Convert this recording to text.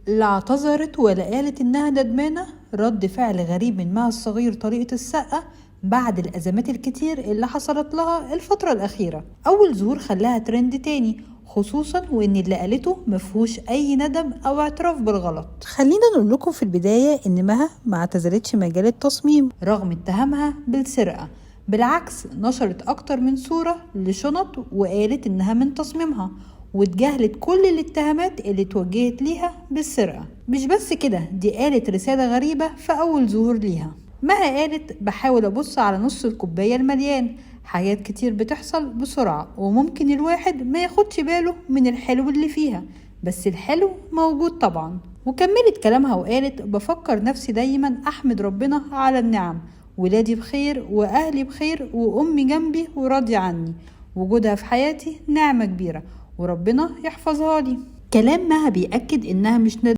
لا اعتذرت ولا قالت إنها ندمانة. رد فعل غريب من مها الصغير طريقة السقة بعد الأزمات الكتير اللي حصلت لها الفترة الأخيرة. أول ظهور خلاها ترند تاني، خصوصا وإن اللي قالته مفهوش أي ندم أو اعتراف بالغلط. خلينا نقول لكم في البداية إن مها ما اعتزلتش مجال التصميم رغم اتهامها بالسرقة. بالعكس، نشرت أكتر من صورة لشنط وقالت إنها من تصميمها، واتجاهلت كل الاتهامات اللي توجهت ليها بالسرقة. مش بس كده، دي قالت رسالة غريبة في أول ظهور ليها. مها قالت بحاول أبص على نص الكوباية المليان، حاجات كتير بتحصل بسرعة وممكن الواحد ما ياخدش باله من الحلو اللي فيها، بس الحلو موجود طبعا. وكملت كلامها وقالت بفكر نفسي دايما أحمد ربنا على النعم، ولادي بخير وأهلي بخير وأمي جنبي وراضية عني، وجودها في حياتي نعمة كبيرة وربنا يحفظها لي. كلام مها بيأكد إنها مش